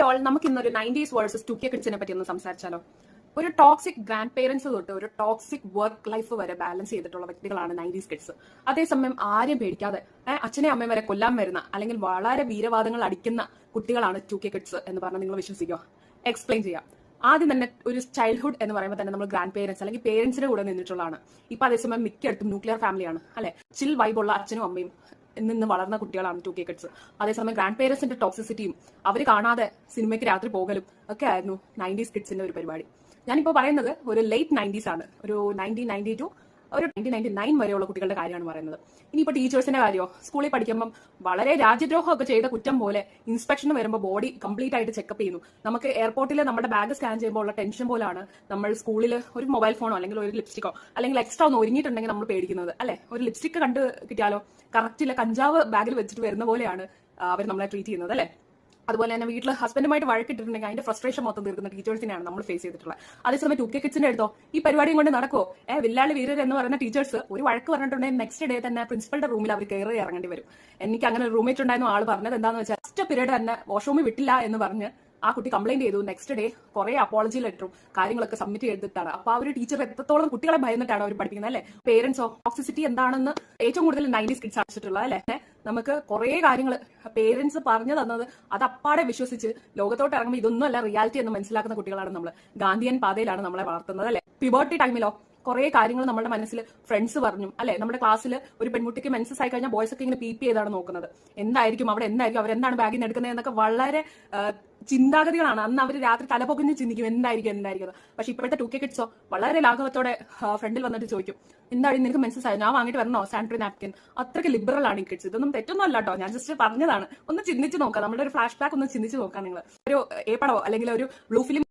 Hi all, നമുക്ക് ഇന്നൊരു 90s versus 2K കിഡ്സിനെ പറ്റി ഒന്ന് സംസാരിച്ചാലോ. ഒരു ടോക്സിക് ഗ്രാൻഡ് പേരൻസ് തൊട്ട് ഒരു ടോക്സിക് വർക്ക് ലൈഫ് വരെ ബാലൻസ് ചെയ്തിട്ടുള്ള വ്യക്തികളാണ് 90s കിഡ്സ്. അതേസമയം ആരെയും പേടിക്കാതെ അച്ഛനെയും അമ്മയും വരെ കൊല്ലാൻ വരുന്ന അല്ലെങ്കിൽ വളരെ വീരവാദങ്ങൾ അടിക്കുന്ന കുട്ടികളാണ് 2K കിഡ്സ് എന്ന് പറഞ്ഞാൽ നിങ്ങൾ വിശ്വസിക്കുക? എക്സ്പ്ലെയിൻ ചെയ്യാം. ആദ്യം തന്നെ ഒരു ചൈൽഡ്ഹുഡ് എന്ന് പറയുമ്പോൾ തന്നെ നമ്മൾ ഗ്രാൻഡ് പേരൻസ് അല്ലെങ്കിൽ പേരൻസിന്റെ കൂടെ നിന്നിട്ടുള്ളതാണ്. ഇപ്പൊ അതേസമയം മിക്കയിടത്തും ന്യൂക്ലിയർ ഫാമിലിയാണ് അല്ലെ. ചിൽ വൈബുള്ള അച്ഛനും അമ്മയും നിന്ന് വളർന്ന കുട്ടികളാണ് 2K കിഡ്സ്. അതേസമയം ഗ്രാൻഡ് പേരൻസിന്റെ ടോക്സിസിറ്റിയും അവർ കാണാതെ സിനിമയ്ക്ക് രാത്രി പോകലും ഒക്കെ ആയിരുന്നു 90s കിഡ്സിന്റെ ഒരു പരിപാടി. ഞാനിപ്പോൾ പറയുന്നത് ഒരു ലേറ്റ് 90s ആണ്, ഒരു 1992 ഒരു 1999 വരെയുള്ള കുട്ടികളുടെ കാര്യമാണ് പറയുന്നത്. ഇനിയിപ്പോൾ ടീച്ചേഴ്സിന്റെ കാര്യമോ, സ്കൂളിൽ പഠിക്കുമ്പം വളരെ രാജ്യദ്രോഹമൊക്കെ ചെയ്ത കുറ്റം പോലെ ഇൻസ്പെക്ഷൻ വരുമ്പോൾ ബോഡി കംപ്ലീറ്റ് ആയിട്ട് ചെക്കപ്പ് ചെയ്യുന്നു. നമുക്ക് എയർപോർട്ടിൽ നമ്മുടെ ബാഗ് സ്കാൻ ചെയ്യുമ്പോൾ ഉള്ള ടെൻഷൻ പോലാണ് നമ്മൾ സ്കൂളിൽ ഒരു മൊബൈൽ ഫോണോ അല്ലെങ്കിൽ ഒരു ലിപ്സ്റ്റിക്കോ അല്ലെങ്കിൽ എക്സ്ട്രാ ഒന്ന് ഒരുങ്ങിയിട്ടുണ്ടെങ്കിൽ നമ്മൾ പേടിക്കുന്നത് അല്ലെ. ഒരു ലിപ്സ്റ്റിക് കണ്ട് കിട്ടിയാലോ കറക്റ്റില്ല കഞ്ചാവ് ബാഗിൽ വെച്ചിട്ട് വരുന്ന പോലെയാണ് അവർ നമ്മളെ ട്രീറ്റ് ചെയ്യുന്നത് അല്ലെ. അതുപോലെ തന്നെ വീട്ടിൽ ഹസ്ബൻഡുമായിട്ട് വഴക്കിട്ടിട്ടുണ്ടെങ്കിൽ അതിന്റെ ഫ്രസ്ട്രേഷൻ മൊത്തം തീർക്കുന്ന ടീച്ചേഴ്സിനെയാണ് നമ്മൾ ഫേസ് ചെയ്തിട്ടുള്ളത്. അതേസമയം 2K കിഡ്സിന്റെ അടുത്തോ ഈ പരിപാടിയും കൊണ്ട് നടക്കോ? വില്ലാളി വീരർ എന്ന് പറയുന്ന ടീച്ചേഴ്സ് ഒരു വഴക്ക് പറഞ്ഞിട്ടുണ്ടെങ്കിൽ നെക്സ്റ്റ് ഡേ തന്നെ പ്രിൻസിപ്പളുടെ റൂമിൽ അവർ കയറി ഇറങ്ങേണ്ടി വരും. എനിക്ക് അങ്ങനെ ഒരു റൂംമേറ്റ് ഉണ്ടായിരുന്നു. ആൾ പറഞ്ഞത് എന്താണെന്ന് വെച്ചാൽ ഫസ്റ്റ് പീരീഡ് തന്നെ വാഷ്റൂമിൽ വിട്ടില്ല എന്ന് പറഞ്ഞ് ആ കുട്ടി കംപ്ലൈന്റ് ചെയ്തു. നെക്സ്റ്റ് ഡേ കുറെ അപ്പോളജി ലെറ്ററും കാര്യങ്ങളൊക്കെ സബ്മിറ്റ് ചെയ്തിട്ടാണ്. അപ്പൊ ആ ഒരു ടീച്ചർ എത്രത്തോളം കുട്ടികളെ ഭയന്നിട്ടാണ് അവർ പഠിപ്പിക്കുന്നത് അല്ലെ. പേരൻസോ ടോക്സിസിറ്റി എന്താണെന്ന് ഏറ്റവും കൂടുതൽ 90s കിഡ്സ് അടിച്ചിട്ടുള്ളത് അല്ലെ. നമുക്ക് കുറെ കാര്യങ്ങൾ പേരൻസ് പറഞ്ഞു തന്നത് അത് അപ്പാടെ വിശ്വസിച്ച് ലോകത്തോട്ട് ഇറങ്ങുമ്പോൾ ഇതൊന്നും അല്ല റിയാലിറ്റി എന്ന് മനസ്സിലാക്കുന്ന കുട്ടികളാണ് നമ്മൾ. ഗാന്ധിയൻ പാതയിലാണ് നമ്മളെ വളർത്തുന്നത് അല്ലെ. പ്യൂബർട്ടി ടൈമിലോ കുറെ കാര്യങ്ങൾ നമ്മുടെ മനസ്സിൽ ഫ്രണ്ട്സ് പറഞ്ഞു അല്ലെ. നമ്മുടെ ക്ലാസ്സിൽ ഒരു പെൺകുട്ടിക്ക് മെൻസസ് ആയി കഴിഞ്ഞാൽ ബോയ്സ് ഒക്കെ ഇങ്ങനെ പീപ്പ് ചെയ്താണ് നോക്കുന്നത്. എന്തായിരിക്കും അവിടെ, എന്തായിരിക്കും അവരെന്താണ് ബാഗിൽ നിന്ന് എടുക്കുന്നത് എന്നൊക്കെ വളരെ ചിന്താഗതികളാണ്. അന്ന് അവർ രാത്രി തലപൊക്കിഞ്ഞ് ചിന്തിക്കും എന്തായിരിക്കും. പക്ഷെ ഇപ്പോഴത്തെ 2K കിഡ്സോ വളരെ ലാഘവത്തോടെ ഫ്രണ്ടിൽ വന്നിട്ട് ചോദിക്കും, എന്താണ് നിനക്ക് മെൻസസ് ആയോ, ഞാൻ വാങ്ങിയിട്ട് വരണോ സാനിറ്ററി നാപ്കിൻ. അത്രയ്ക്ക് ലിബറൽ ആണ് ഈ കിഡ്സ്. ഇതൊന്നും തെറ്റൊന്നും അല്ല കേട്ടോ, ഞാൻ ജസ്റ്റ് പറഞ്ഞതാണ്. ഒന്ന് ചിന്തിച്ച് നോക്കാം, നമ്മുടെ ഒരു ഫ്ലാഷ് ബാക്ക് ഒന്ന് ചിന്തിച്ച് നോക്കാം. നിങ്ങൾ ഒരു ഏപ്പടോ അല്ലെങ്കിൽ ഒരു ബ്ലൂ ഫിലിം